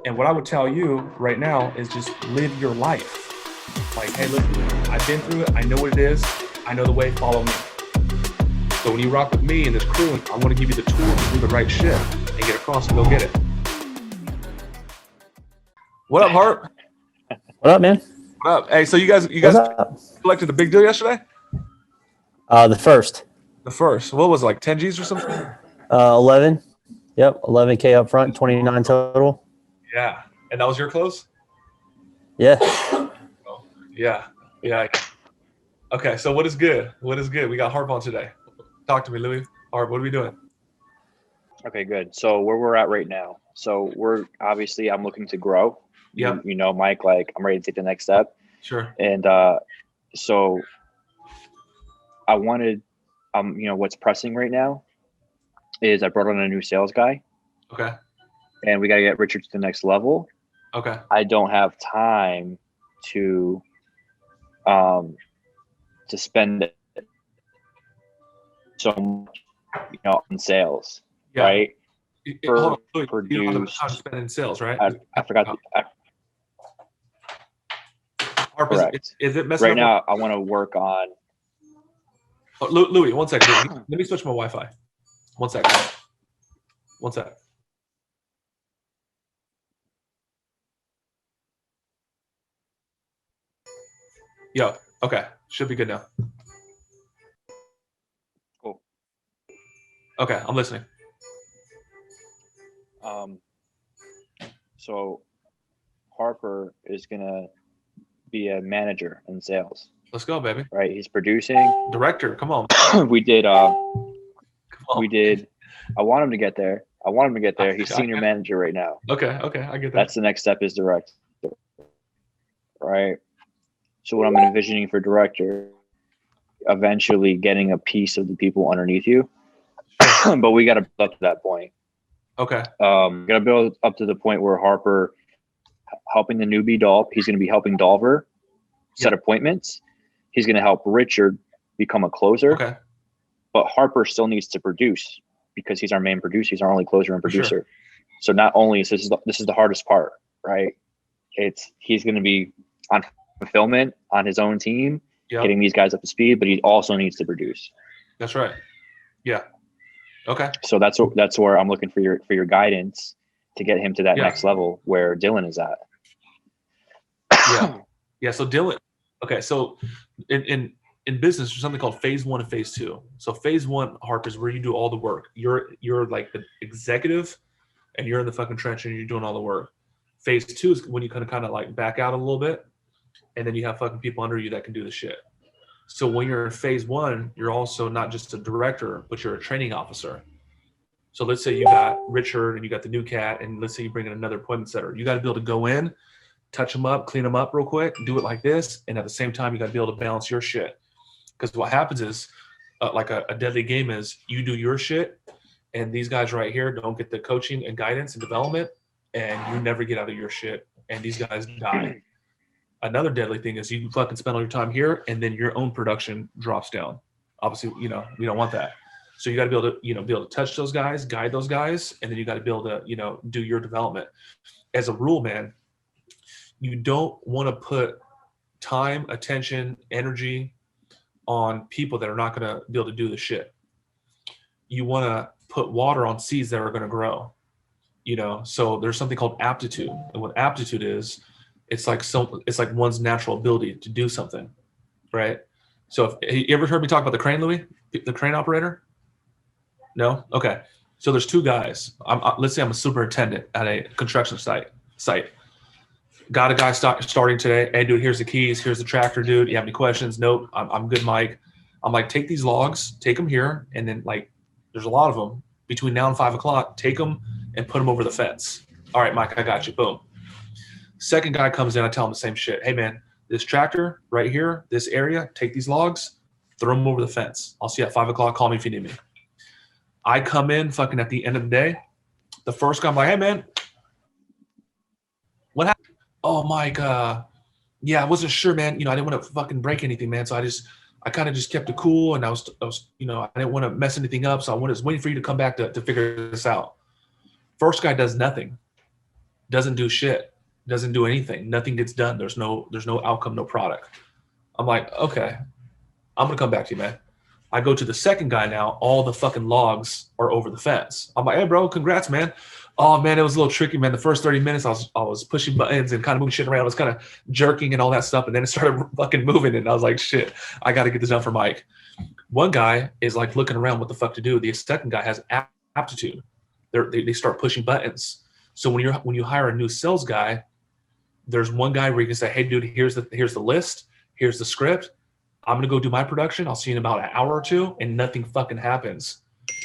And what I would tell you right now is just live your life. Like, hey, look, I've been through it. I know what it is. I know the way. Follow me. So when you rock with me and this crew, I want to give you the tools to do the right shit and get across and go get it. What up, Harp? What up, man? What up? Hey, so you guys collected the big deal yesterday? The first. The first. What was it, like 10 G's or something? 11. Yep, 11K up front, 29 total. Yeah. And that was your close? Yeah. Oh, yeah. Yeah. Okay, so what is good? What is good? We got Harp on today. Talk to me, Louie. Harp, what are we doing? Okay, good. So where we're at right now. So we're obviously I'm looking to grow. Yeah. You know, Mike, like I'm ready to take the next step. Sure. And so I wanted you know, what's pressing right now is I brought on a new sales guy. Okay. And we gotta get Richard to the next level. Okay. I don't have time to spend so much, you know, on sales. Yeah. Right? Hold on, Louie, you don't have Produced. time to spend in sales, right? I forgot Harp, correct. is it messing Right up? now I want to work on Oh, Louie, 1 second. Let me switch my Wi-Fi. 1 second. 1 sec. Yo, okay. Should be good now. Cool. Okay, I'm listening. So Harper is gonna be a manager in sales, Let's go, baby. right? He's producing. Director, come on. we did Come on. I want him to get there. He's senior manager right now. Okay, I get that. That's the next step is director. Right. So what I'm envisioning for director, eventually getting a piece of the people underneath you. But we gotta build up to that point. Okay. Gotta build up to the point where Harper helping the newbie Dolph, he's gonna be helping Dolver set appointments. He's gonna help Richard become a closer. Okay. But Harper still needs to produce because he's our main producer. He's our only closer and For producer. sure. So not only is this is the hardest part, right? He's going to be on fulfillment on his own team, getting these guys up to speed, but he also needs to produce. That's right. Yeah. Okay. So that's where I'm looking for your guidance to get him to that next level where Dylan is at. Yeah. So Dylan. Okay. So in business, there's something called phase 1 and phase 2. So phase 1, Harp, is where you do all the work. You're like the executive, and you're in the fucking trench and you're doing all the work. Phase 2 is when you kind of like back out a little bit, and then you have fucking people under you that can do the shit. So when you're in phase 1, you're also not just a director, but you're a training officer. So let's say you got Richard and you got the new cat, and let's say you bring in another appointment setter. You got to be able to go in, touch them up, clean them up real quick, do it like this, and at the same time, you got to be able to balance your shit. Because what happens is, like a deadly game is, you do your shit, and these guys right here don't get the coaching and guidance and development, and you never get out of your shit, and these guys die. Another deadly thing is you fucking spend all your time here, and then your own production drops down. Obviously, we don't want that. So you got to be able to, touch those guys, guide those guys, and then you got to be able to, do your development. As a rule, man, you don't want to put time, attention, energy on people that are not going to be able to do the shit. You want to put water on seeds that are going to grow. So there's something called aptitude, and what aptitude is, it's like one's natural ability to do something, right? So you ever heard me talk about the crane, Louie, the crane operator? No? Okay. So there's two guys. Let's say I'm a superintendent at a construction site. Got a guy starting today. Hey, dude, here's the keys. Here's the tractor, dude. You have any questions? Nope. I'm good, Mike. I'm like, take these logs, take them here, and then like, there's a lot of them between now and 5 o'clock. Take them and put them over the fence. All right, Mike, I got you. Boom. Second guy comes in. I tell him the same shit. Hey, man, this tractor right here, this area, take these logs, throw them over the fence. I'll see you at 5 o'clock. Call me if you need me. I come in fucking at the end of the day. The first guy, I'm like, hey, man, what happened? Oh, Mike, yeah, I wasn't sure, man. I didn't want to fucking break anything, man. So I kind of just kept it cool, and I was, I didn't want to mess anything up. So I was waiting for you to come back to figure this out. First guy does nothing. doesn't do shit, doesn't do anything. Nothing gets done. There's no outcome, no product. I'm like, okay, I'm gonna come back to you, man. I go to the second guy now. All the fucking logs are over the fence. I'm like, hey, bro, congrats, man. Oh man, it was a little tricky, man. The first 30 minutes, I was pushing buttons and kind of moving shit around. I was kind of jerking and all that stuff, and then it started fucking moving, and I was like, shit, I got to get this done for Mike. One guy is like looking around, what the fuck to do. The second guy has aptitude. They start pushing buttons. So when you hire a new sales guy, there's one guy where you can say, hey, dude, here's the list, here's the script. I'm gonna go do my production. I'll see you in about an hour or two, and nothing fucking happens.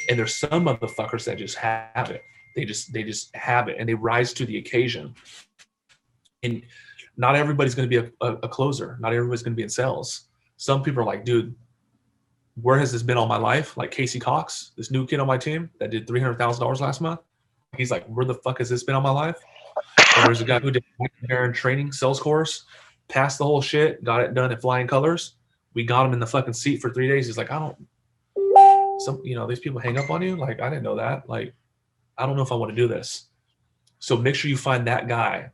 And there's some motherfuckers that just have it. They just have it, and they rise to the occasion. And not everybody's gonna be a closer. Not everybody's gonna be in sales. Some people are like, dude, where has this been all my life? Like Casey Cox, this new kid on my team that did $300,000 last month. He's like, where the fuck has this been all my life? And there's a guy who did Barron training sales course, passed the whole shit, got it done at flying colors. We got him in the fucking seat for 3 days. He's like, these people hang up on you. Like, I didn't know that. Like, I don't know if I want to do this. So make sure you find that guy.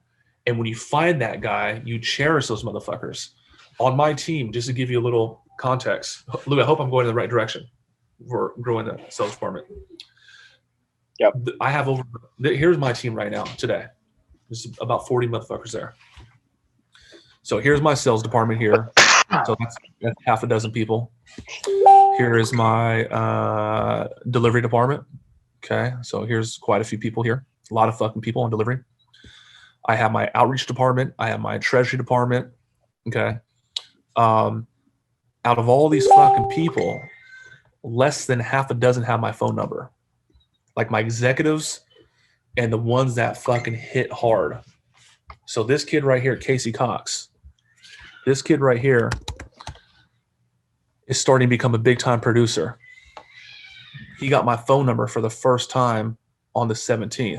And when you find that guy, you cherish those motherfuckers. On my team, just to give you a little context, Louie, I hope I'm going in the right direction for growing the sales department. Yep. I have here's my team right now today. There's about 40 motherfuckers there. So here's my sales department here. So that's half a dozen people. Here is my delivery department. Okay, so here's quite a few people here. A lot of fucking people on delivery. I have my outreach department. I have my treasury department. Okay. Out of all these fucking people, less than half a dozen have my phone number. Like my executives and the ones that fucking hit hard. So this kid right here, Casey Cox, this kid right here is starting to become a big time producer. He got my phone number for the first time on the 17th.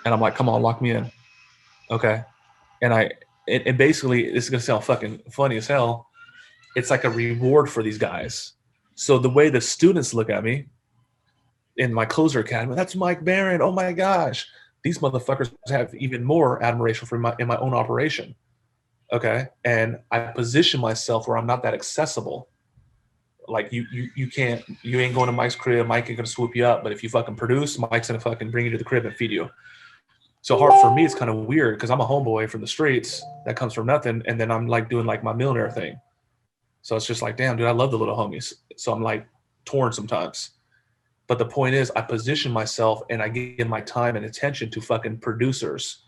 And I'm like, come on, lock me in. Okay. And basically, this is going to sound fucking funny as hell. It's like a reward for these guys. So the way the students look at me in my closer academy, that's Mike Barron. Oh my gosh. These motherfuckers have even more admiration for in my own operation. Okay. And I position myself where I'm not that accessible. Like you ain't going to Mike's crib. Mike ain't going to swoop you up. But if you fucking produce, Mike's going to fucking bring you to the crib and feed you. So hard for me, it's kind of weird because I'm a homeboy from the streets that comes from nothing. And then I'm like doing like my millionaire thing. So it's just like, damn, dude, I love the little homies. So I'm like torn sometimes. But the point is I position myself and I give my time and attention to fucking producers.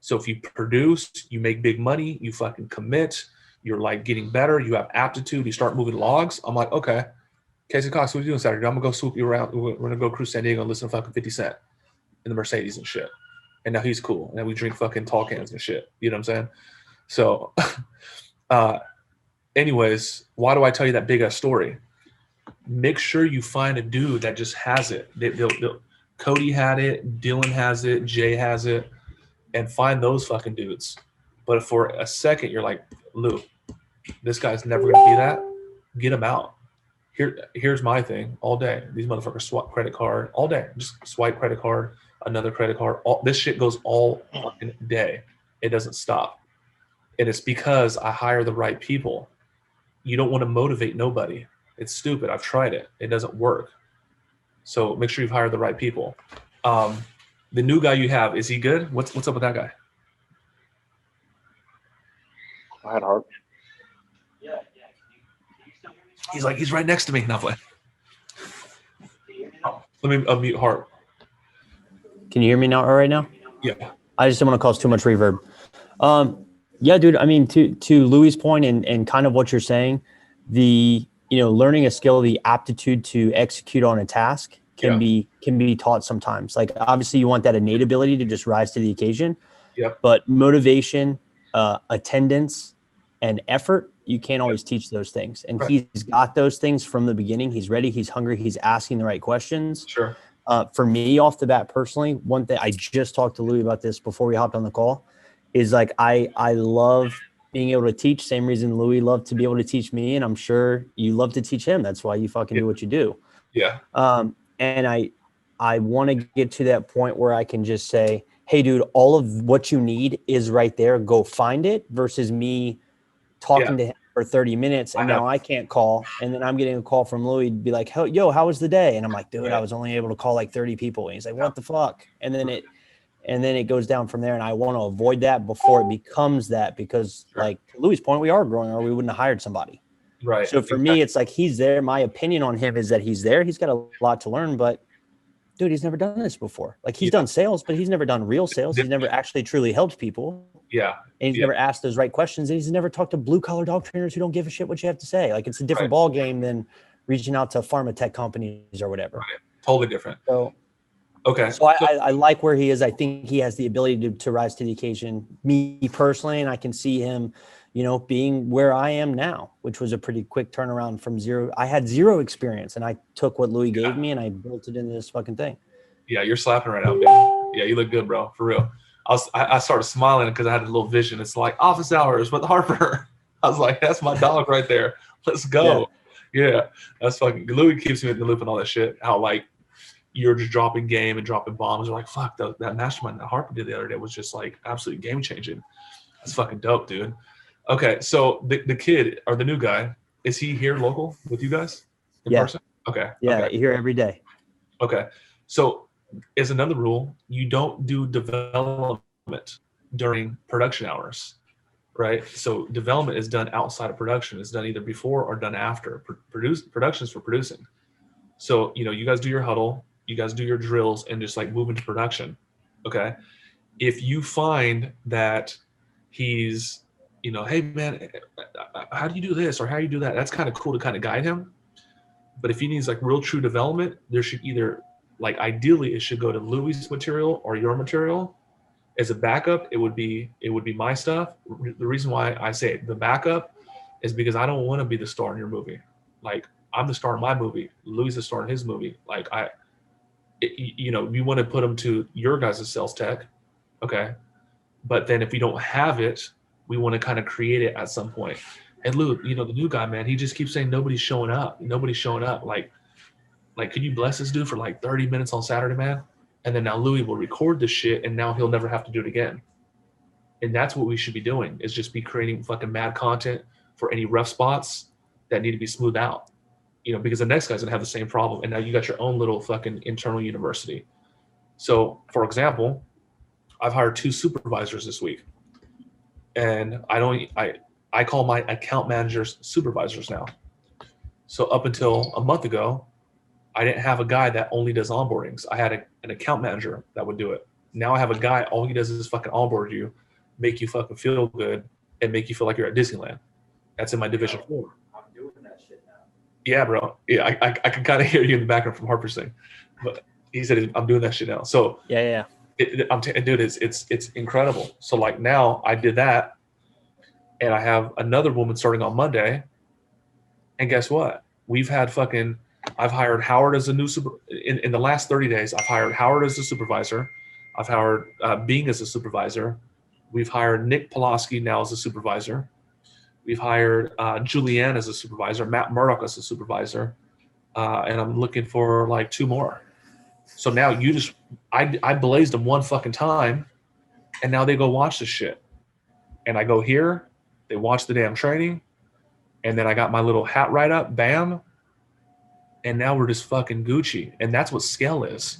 So if you produce, you make big money, you fucking commit, you're like getting better, you have aptitude, you start moving logs. I'm like, okay, Casey Cox, what are you doing Saturday? I'm gonna go swoop you around. We're gonna go cruise San Diego and listen to fucking 50 Cent in the Mercedes and shit. And now he's cool. And then we drink fucking tall cans and shit. You know what I'm saying? So anyways, why do I tell you that big ass story? Make sure you find a dude that just has it. Cody had it, Dylan has it, Jay has it, and find those fucking dudes. But if for a second you're like, Lou, this guy's never gonna be that, get him out. Here's my thing all day. These motherfuckers swipe credit card all day. Just swipe credit card, another credit card. This shit goes all fucking day. It doesn't stop. And it's because I hire the right people. You don't want to motivate nobody. It's stupid. I've tried it. It doesn't work. So make sure you've hired the right people. The new guy you have, is he good? What's up with that guy? Go ahead, Harper. He's right next to me. Not playing. Let me unmute Harp. Can you hear me now? All right now? Yeah. I just don't want to cause too much reverb. Yeah, dude. I mean, to Louie's point and kind of what you're saying, learning a skill, the aptitude to execute on a task can be taught sometimes. Like obviously, you want that innate ability to just rise to the occasion. Yep. But motivation, attendance, and effort, you can't always teach those things. And right. He's got those things from the beginning. He's ready. He's hungry. He's asking the right questions. Sure. For me, off the bat, personally, one thing I just talked to Louie about this before we hopped on the call is like I love being able to teach. Same reason Louie loved to be able to teach me, and I'm sure you love to teach him. That's why you fucking do what you do. Yeah. And I want to get to that point where I can just say, hey, dude, all of what you need is right there. Go find it, versus me talking to him for 30 minutes and now I can't call. And then I'm getting a call from Louie to be like, yo, how was the day? And I'm like, dude, I was only able to call like 30 people. And he's like, what the fuck? And then it goes down from there. And I want to avoid that before it becomes that, because like to Louie's point, we are growing, or we wouldn't have hired somebody. Right. So for me, it's like, he's there. My opinion on him is that he's there. He's got a lot to learn, but dude, he's never done this before. Like, he's done sales, but he's never done real sales. He's never actually truly helped people. Yeah. And he's never asked those right questions. And he's never talked to blue collar dog trainers who don't give a shit what you have to say. Like, it's a different ball game than reaching out to pharma tech companies or whatever. Right. Totally different. So, okay. So I like where he is. I think he has the ability to rise to the occasion. Me personally, and I can see him, being where I am now, which was a pretty quick turnaround from zero. I had zero experience, and I took what Louie gave me and I built it into this fucking thing. Yeah, you're slapping right now, man. Yeah, you look good, bro. For real. I started smiling because I had a little vision. It's like office hours with Harper. I was like, that's my dog right there. Let's go. Yeah, that's fucking. Louie keeps me in the loop and all that shit. How like you're just dropping game and dropping bombs. You're like, fuck, that mastermind that Harper did the other day was just like absolutely game changing. That's fucking dope, dude. Okay, so the kid or the new guy, is he here local with you guys in person? Okay. Yeah, okay. here every day. Okay, so is another rule, you don't do development during production hours, right? So development is done outside of production. It's done either before or done after. Production is for producing. So, you guys do your huddle, you guys do your drills, and just like move into production, okay? If you find that he's, hey man, how do you do this or how do you do that? That's kind of cool to kind of guide him. But if he needs like real true development, there should either, like ideally it should go to Louie's material or your material. As a backup, it would be my stuff. The reason why I say the backup is because I don't want to be the star in your movie. Like, I'm the star in my movie. Louie's the star in his movie. Like we want to put him to your guys' sales tech. Okay. But then if we don't have it, we want to kind of create it at some point. And Lou, the new guy, man, he just keeps saying nobody's showing up. Nobody's showing up. Like, could you bless this dude for like 30 minutes on Saturday, man? And then now Louie will record this shit, and now he'll never have to do it again. And that's what we should be doing, is just be creating fucking mad content for any rough spots that need to be smoothed out. Because the next guy's gonna have the same problem, and now you got your own little fucking internal university. So, for example, I've hired 2 supervisors this week, and I call my account managers supervisors now. So up until a month ago, I didn't have a guy that only does onboardings. I had an account manager that would do it. Now I have a guy, all he does is fucking onboard you, make you fucking feel good, and make you feel like you're at Disneyland. That's in my Division 4. I'm doing that shit now. Yeah, bro. Yeah, I can kind of hear you in the background from Harper's thing. But he said, I'm doing that shit now. So yeah. Dude, it's incredible. So like now I did that, and I have another woman starting on Monday. And guess what? I've hired Howard as a new in the last 30 days. I've hired Howard as a supervisor. I've hired Bing as a supervisor. We've hired Nick Pulaski now as a supervisor. We've hired Julianne as a supervisor, Matt Murdoch as a supervisor, and I'm looking for like 2 more. So now I blazed them one fucking time, and now they go watch this shit. And I go here, they watch the damn training, and then I got my little hat right up, bam, and now we're just fucking Gucci. And that's what scale is.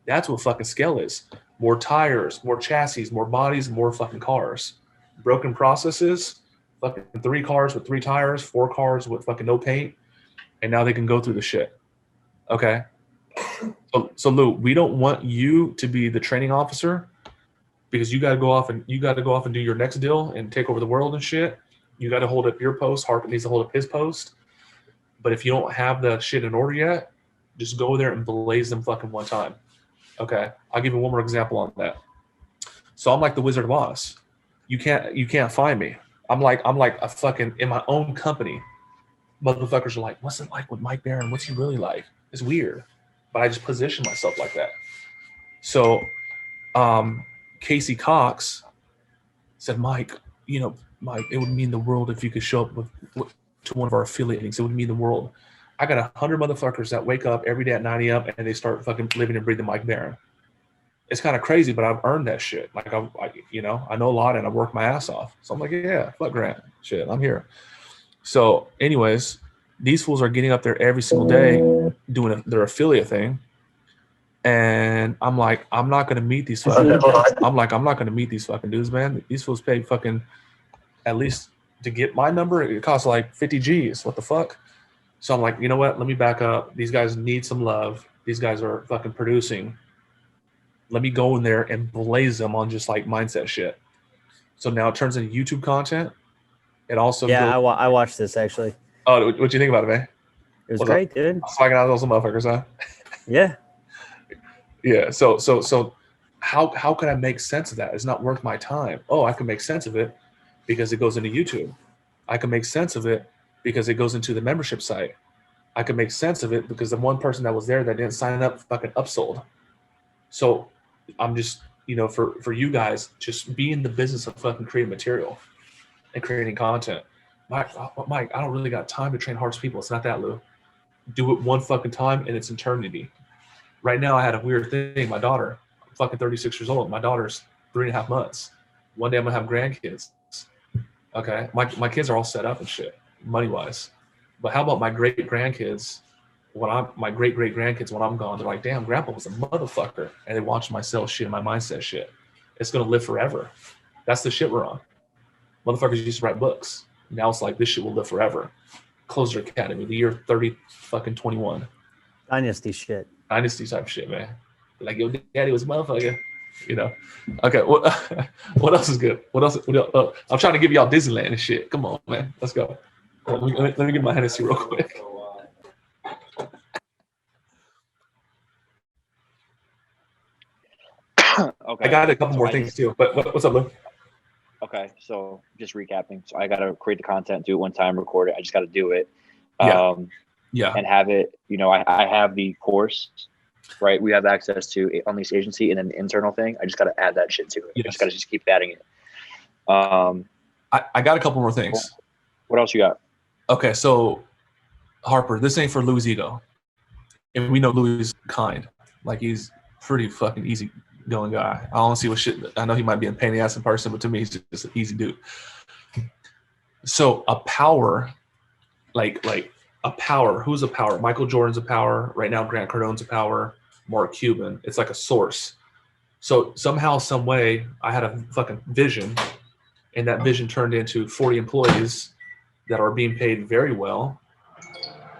That's what fucking scale is. More tires, more chassis, more bodies, more fucking cars. Broken processes, fucking 3 cars with 3 tires, 4 cars with fucking no paint, and now they can go through the shit. Okay? So Lou, we don't want you to be the training officer, because you got to go off and do your next deal and take over the world and shit. You got to hold up your post. Harper needs to hold up his post. But if you don't have the shit in order yet, just go there and blaze them fucking one time. Okay, I'll give you one more example on that. So I'm like the Wizard of Oz. You can't find me. I'm like a fucking in my own company. Motherfuckers are like, what's it like with Mike Barron? What's he really like? It's weird. But I just position myself like that. So Casey Cox said, Mike, it would mean the world if you could show up to one of our affiliate meetings. It would mean the world. I got 100 motherfuckers that wake up every day at 9 a.m. and they start fucking living and breathing Mike Barron. it's kind of crazy, but I've earned that shit. Like I know a lot and I work my ass off. So I'm like, yeah, fuck Grant, shit, I'm here. So, anyways, these fools are getting up there every single day doing their affiliate thing, and I'm like, I'm not gonna meet these fucking. I'm not gonna meet these fucking dudes, man. These fools pay fucking at least to get my number. It costs like 50 G's. What the fuck? So I'm like, you know what? Let me back up. These guys need some love. These guys are fucking producing. Let me go in there and blaze them on just like mindset shit. So now it turns into YouTube content. It also Yeah, goes. I watched this actually. Oh, what you think about it, man? It was What's great, up? dude. Swagging out those motherfuckers, huh? Yeah. Yeah. So how can I make sense of that? It's not worth my time. Oh, I can make sense of it because it goes into YouTube. I can make sense of it because it goes into the membership site. I can make sense of it because the one person that was there that didn't sign up fucking upsold. So I'm just, for you guys, just be in the business of fucking creating material and creating content. Mike, I don't really got time to train Hearts people. It's not that, Lou. Do it one fucking time and it's eternity. Right now I had a weird thing. My daughter, I'm fucking 36 years old. My daughter's 3.5 months. One day I'm gonna have grandkids. Okay. My kids are all set up and shit, money wise. But how about my great grandkids? My great grandkids when I'm gone, they're like, damn, grandpa was a motherfucker. And they watch my sales shit and my mindset shit. It's gonna live forever. That's the shit we're on. Motherfuckers used to write books. Now it's like this shit will live forever. Closer Academy, the year 30 fucking 21. Dynasty shit. Dynasty type shit, man. Like your daddy was a motherfucker. Okay, what else is good? What else? I'm trying to give y'all Disneyland and shit. Come on, man. Let's go. Let me get my Hennessy real quick. Okay. I got a couple more things too. But what's up, Lou? Okay, so just recapping. So I got to create the content, do it one time, record it. I just got to do it. Yeah. And have it, I have the course, right? We have access to Unleashed Agency and then the internal thing. I just got to add that shit to it. Yes. I just got to just keep adding it. I got a couple more things. What else you got? Okay, so Harper, this ain't for Louie's ego. And we know Louie's kind. Like he's pretty fucking easy going guy. I don't see what shit. I know he might be a pain in the ass in person, but to me, he's just an easy dude. So a power, like a power. Who's a power? Michael Jordan's a power. Right now, Grant Cardone's a power. Mark Cuban. It's like a source. So somehow, some way, I had a fucking vision, and that vision turned into 40 employees that are being paid very well.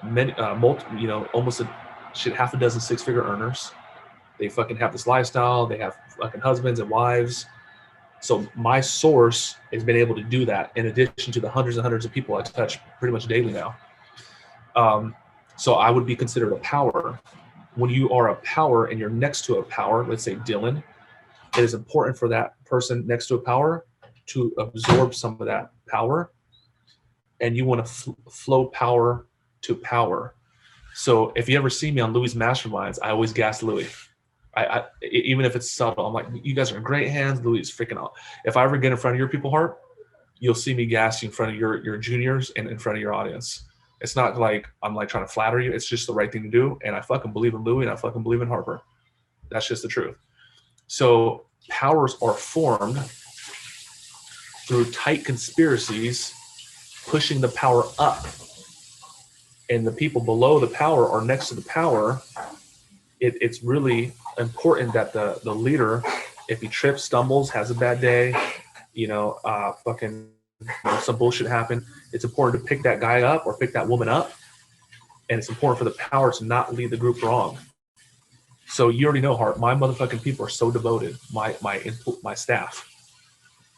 Many, almost half a dozen six-figure earners. They fucking have this lifestyle. They have fucking husbands and wives. So my source has been able to do that in addition to the hundreds and hundreds of people I touch pretty much daily now. So I would be considered a power. When you are a power and you're next to a power, let's say Dylan, it is important for that person next to a power to absorb some of that power. And you want to flow power to power. So if you ever see me on Louie's Masterminds, I always gas Louie. I even if it's subtle, I'm like, you guys are in great hands. Louie is freaking out. If I ever get in front of your people, Hart, you'll see me gassing in front of your juniors and in front of your audience. It's not like I'm like trying to flatter you. It's just the right thing to do. And I fucking believe in Louie and I fucking believe in Harper. That's just the truth. So powers are formed through tight conspiracies, pushing the power up. And the people below the power are next to the power. It's really important that the leader, if he trips, stumbles, has a bad day, some bullshit happened, it's important to pick that guy up or pick that woman up. And it's important for the power to not lead the group wrong. So you already know, Hart, my motherfucking people are so devoted, my staff.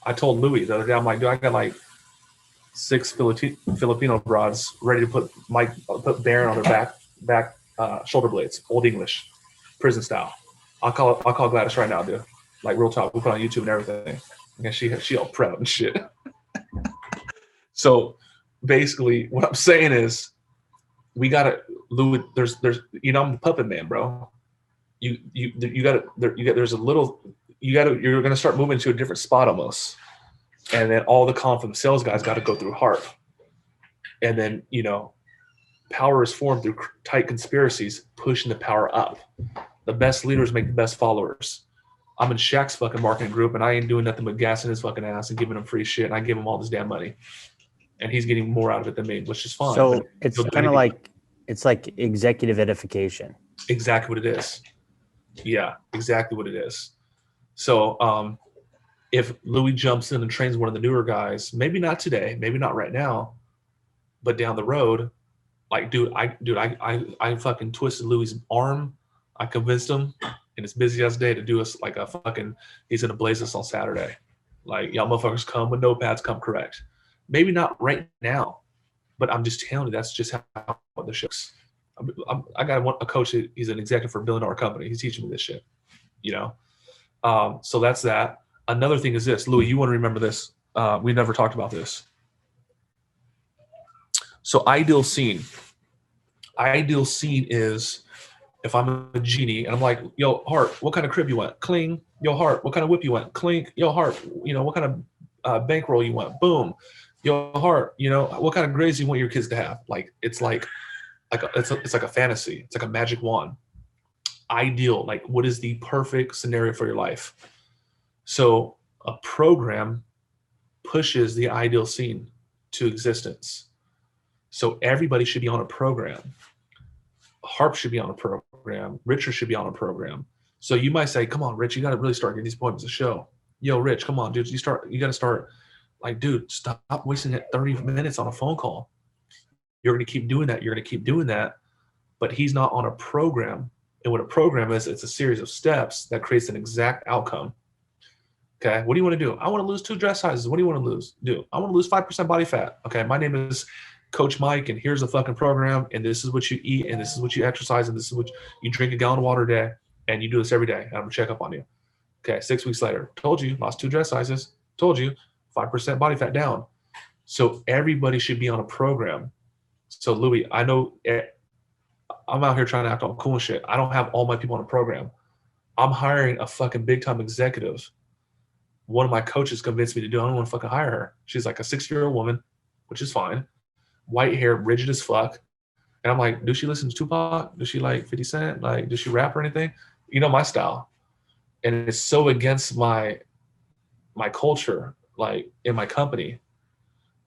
I told Louie the other day, I'm like, dude, I got like 6 Filipino broads ready to put Barron on their back shoulder blades, Old English, prison style. I'll call Gladys right now, dude. Like real talk, we put on YouTube and everything. And she all proud and shit. So basically, what I'm saying is, we gotta, Louis. There's I'm the puppet man, bro. There's a little. You're gonna start moving to a different spot almost, and then all the calm from the sales guys got to go through Harp, and then power is formed through tight conspiracies, pushing the power up. The best leaders make the best followers. I'm in Shaq's fucking marketing group, and I ain't doing nothing but gassing his fucking ass and giving him free shit. And I give him all this damn money, and he's getting more out of it than me, which is fine. So it's kind of like executive edification. Exactly what it is. Yeah, exactly what it is. So if Louie jumps in and trains one of the newer guys, maybe not today, maybe not right now, but down the road, like, I fucking twisted Louie's arm. I convinced him in his busy ass day to do us like a fucking, he's gonna blaze us on Saturday. Like, y'all motherfuckers come with notepads, come correct. Maybe not right now, but I'm just telling you, that's just how the shit's. I got a coach, he's an executive for $1 billion company. He's teaching me this shit, you know? So that's that. Another thing is this, Louie, you want to remember this. We never talked about this. So ideal scene is if I'm a genie and I'm like, yo, Hart, what kind of crib you want? Cling. Yo, Hart, what kind of whip you want? Clink. Yo, Hart, you know, what kind of bankroll you want? Boom. Yo, Hart, you know, what kind of grades you want your kids to have? Like, it's like it's like a fantasy. It's like a magic wand. Ideal. Like, what is the perfect scenario for your life? So a program pushes the ideal scene to existence. So everybody should be on a program. Harp should be on a program. Richard should be on a program. So you might say, come on, Rich, you got to really start getting these appointments to show. Yo, Rich, come on, dude. You got to start, like, dude, stop wasting 30 minutes on a phone call. You're going to keep doing that. You're going to keep doing that. But he's not on a program. And what a program is, it's a series of steps that creates an exact outcome. Okay, what do you want to do? I want to lose 2 dress sizes. What do you want to do? I want to lose 5% body fat. Okay, my name is Coach Mike, and here's the fucking program, and this is what you eat, and this is what you exercise, and this is what you drink a gallon of water a day, and you do this every day. And I'm gonna check up on you. Okay, 6 weeks later, told you, lost 2 dress sizes. Told you, 5% body fat down. So everybody should be on a program. So Louie, I know I'm out here trying to act all cool and shit. I don't have all my people on a program. I'm hiring a fucking big time executive. One of my coaches convinced me to do it. I don't want to fucking hire her. She's like a 60-year-old woman, which is fine. White hair, rigid as fuck. And I'm like, does she listen to Tupac? Does she like 50 Cent? Like, does she rap or anything? You know, my style. And it's so against my culture, like in my company.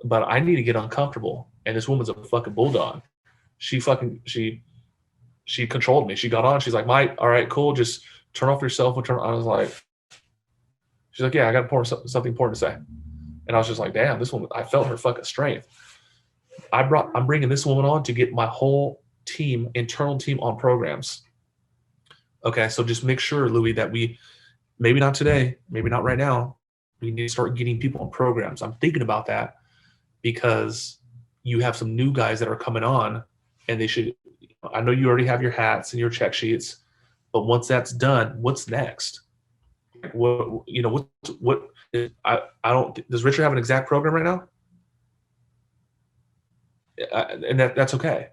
But I need to get uncomfortable. And this woman's a fucking bulldog. She controlled me. She got on. She's like, Mike, all right, cool. Just turn off your cell phone. I was like, she's like, yeah, I got something important to say. And I was just like, damn, this woman, I felt her fucking strength. I'm bringing this woman on to get my whole team, internal team, on programs. Okay, so just make sure, Louie, that we, maybe not today, maybe not right now, we need to start getting people on programs. I'm thinking about that because you have some new guys that are coming on, and they should, I know you already have your hats and your check sheets, but once that's done, what's next? What I don't, does Richard have an exact program right now? And that's okay.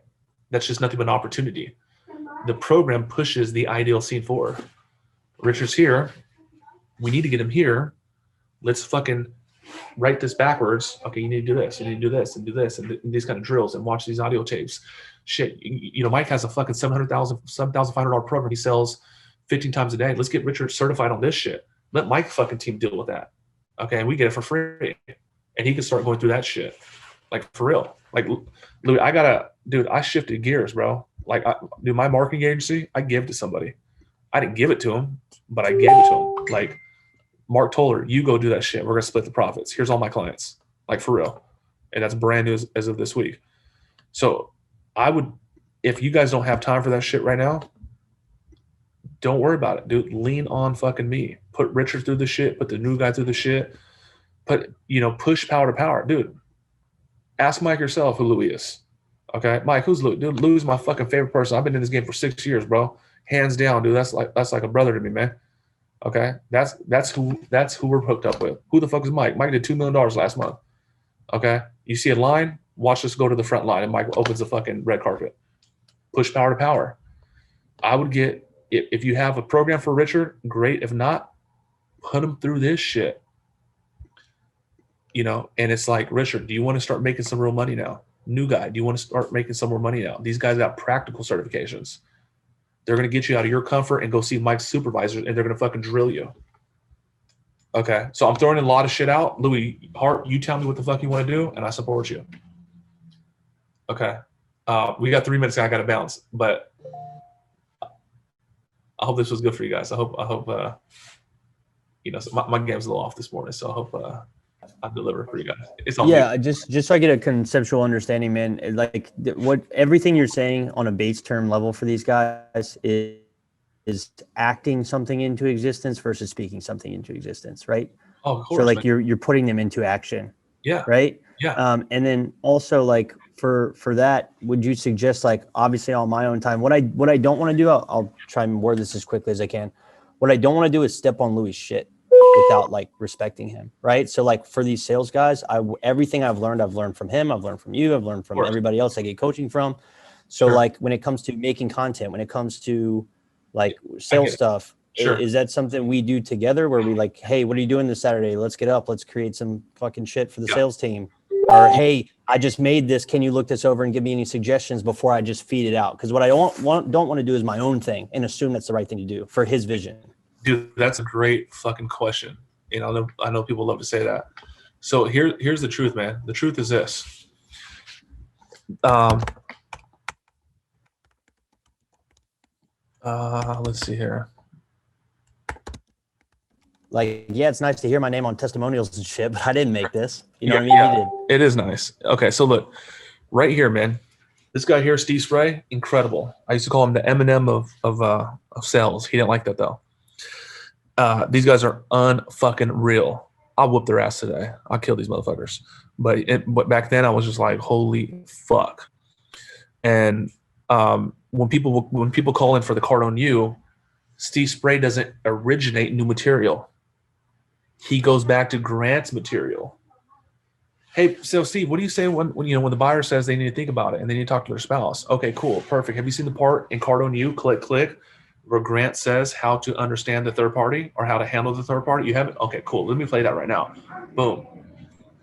That's just nothing but an opportunity. The program pushes the ideal scene forward. Richard's here. We need to get him here. Let's fucking write this backwards. Okay, you need to do this. You need to do this and do this and these kind of drills and watch these audio tapes. Shit, you know, Mike has a fucking $7,500 program he sells 15 times a day. Let's get Richard certified on this shit. Let Mike fucking team deal with that. Okay, and we get it for free. And he can start going through that shit. Like, for real. Like, Louie, I shifted gears, bro. Like, my marketing agency, I give to somebody. I didn't give it to him, but I gave it to him. Like, Mark told her, you go do that shit. We're going to split the profits. Here's all my clients. Like, for real. And that's brand new as of this week. So I would, if you guys don't have time for that shit right now, don't worry about it, dude. Lean on fucking me. Put Richard through the shit. Put the new guy through the shit. Push power to power. Dude, ask Mike yourself who Louie is. Okay? Mike, who's Louie? Dude, Louie's my fucking favorite person. I've been in this game for 6 years, bro. Hands down, dude. That's like a brother to me, man. Okay? That's who we're hooked up with. Who the fuck is Mike? Mike did $2 million last month. Okay? You see a line, watch us go to the front line, and Mike opens the fucking red carpet. Push power to power. I would get, if you have a program for Richard, great. If not, put him through this shit. You know, and it's like, Richard, do you want to start making some real money now? New guy, do you want to start making some more money now? These guys got practical certifications. They're going to get you out of your comfort and go see Mike's supervisors, and they're going to fucking drill you. Okay, so I'm throwing a lot of shit out. Louie, Hart, you tell me what the fuck you want to do, and I support you. Okay. We got 3 minutes. And I got to bounce, but I hope this was good for you guys. I hope. So my game's a little off this morning, so I hope I deliver for you guys. It's on Yeah, me. just so I get a conceptual understanding, man. Like what everything you're saying on a base term level for these guys is acting something into existence versus speaking something into existence, right? Oh, of course. So like you're putting them into action. Yeah. Right. Yeah. And then also like for that, would you suggest, like, obviously on my own time, what I don't want to do, I'll try and word this as quickly as I can. What I don't want to do is step on Louie's shit without like respecting him. Right. So like for these sales guys, everything I've learned from him. I've learned from you. I've learned from everybody else I get coaching from. So like when it comes to making content, when it comes to like sales stuff, is that something we do together where we like, hey, what are you doing this Saturday? Let's get up. Let's create some fucking shit for the sales team. Or, hey, I just made this. Can you look this over and give me any suggestions before I just feed it out? Because what I don't want to do is my own thing and assume that's the right thing to do for his vision. Dude, that's a great fucking question. I know people love to say that. So here's the truth, man. The truth is this. Let's see here. Like, yeah, it's nice to hear my name on testimonials and shit, but I didn't make this. You know what I mean? Yeah, it is nice. Okay, so look, right here, man. This guy here, Steve Spray, incredible. I used to call him the Eminem of sales. He didn't like that though. These guys are unfucking real. I'll whoop their ass today. I'll kill these motherfuckers. But back then I was just like, holy fuck. And when people call in for the card on you, Steve Spray doesn't originate new material. He goes back to Grant's material. Hey, so Steve, what do you say when the buyer says they need to think about it and they need to talk to their spouse? Okay, cool, perfect. Have you seen the part in Card on You, click, where Grant says how to understand the third party or how to handle the third party? You haven't? Okay, cool. Let me play that right now. Boom.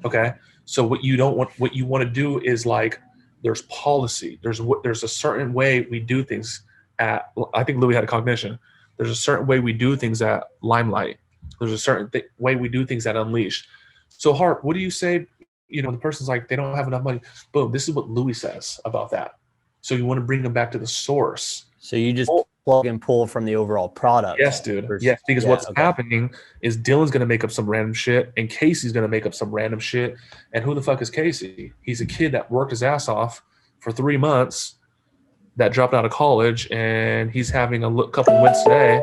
Okay. So what you want to do is like, there's policy. There's a certain way we do things at. I think Louie had a cognition. There's a certain way we do things at Limelight. There's a certain way we do things at Unleashed. So Harp, what do you say? When the person's like, they don't have enough money. Boom. This is what Louie says about that. So you want to bring them back to the source. So you just plug and pull from the overall product. Yes, dude. Yes, because what's happening is Dylan's going to make up some random shit and Casey's going to make up some random shit. And who the fuck is Casey? He's a kid that worked his ass off for 3 months, that dropped out of college, and he's having a couple wins today,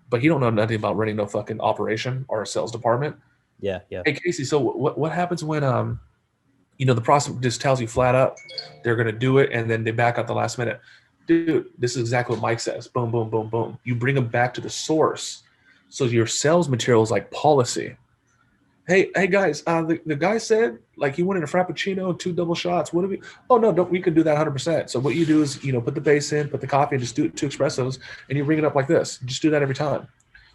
but he don't know nothing about running no fucking operation or a sales department. Yeah. Hey, Casey, so what happens when the prospect just tells you flat up they're going to do it and then they back out the last minute? Dude, this is exactly what Mike says. Boom, boom, boom, boom. You bring them back to the source. So your sales material is like policy. Hey guys, the guy said like he wanted a Frappuccino, 2 double shots. What do we? Oh no, we can do that 100%. So what you do is put the base in, put the coffee, and just do 2 espressos, and you bring it up like this. Just do that every time.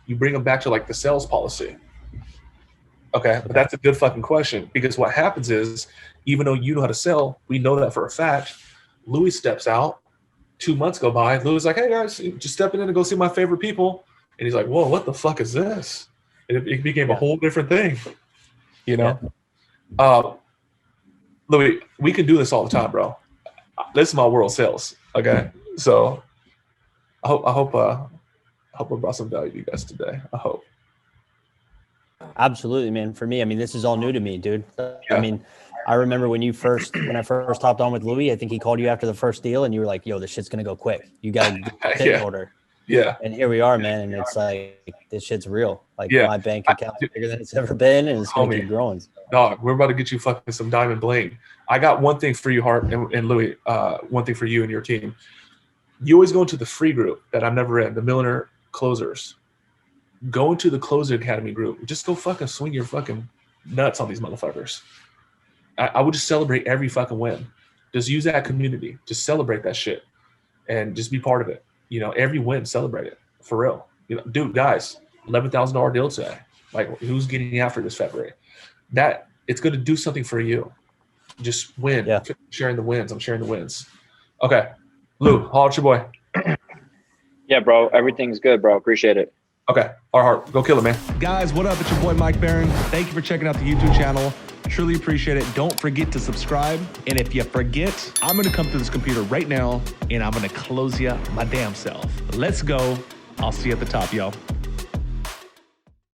You bring them back to like the sales policy. Okay, but that's a good fucking question, because what happens is, even though you know how to sell, we know that for a fact. Louie steps out. 2 months go by. Louie's like, hey guys, just stepping in to go see my favorite people, and he's like, whoa, what the fuck is this? And it became a whole different thing. Louie, we can do this all the time, bro. This is my world sales. Okay, so I hope I brought some value to you guys today. I hope. Absolutely, man. For me, I mean, this is all new to me, dude. I mean, I remember when I first hopped on with Louie, I think he called you after the first deal and you were like, yo, this shit's going to go quick. You got to get in order. Yeah. And here we are, man. And it's like, this shit's real. Like my bank account's bigger than it's ever been, and it's going to keep growing. Dog, we're about to get you fucking some diamond bling. I got one thing for you, Hart and Louie, one thing for you and your team. You always go into the free group that I'm never in, the Millionaire Closers. Go into the Closer Academy group. Just go fucking swing your fucking nuts on these motherfuckers. I would just celebrate every fucking win. Just use that community. Just celebrate that shit. And just be part of it. Every win, celebrate it. For real. Dude, guys, $11,000 deal today. Like, who's getting after this February? That it's going to do something for you. Just win. Yeah. I'm sharing the wins. I'm sharing the wins. Okay. Lou, holler at your boy. Yeah, bro. Everything's good, bro. Appreciate it. Okay. All right, go kill it, man. Guys, what up? It's your boy Mike Barron. Thank you for checking out the YouTube channel. Truly appreciate it. Don't forget to subscribe. And if you forget, I'm going to come through this computer right now and I'm going to close you my damn self. Let's go. I'll see you at the top, y'all.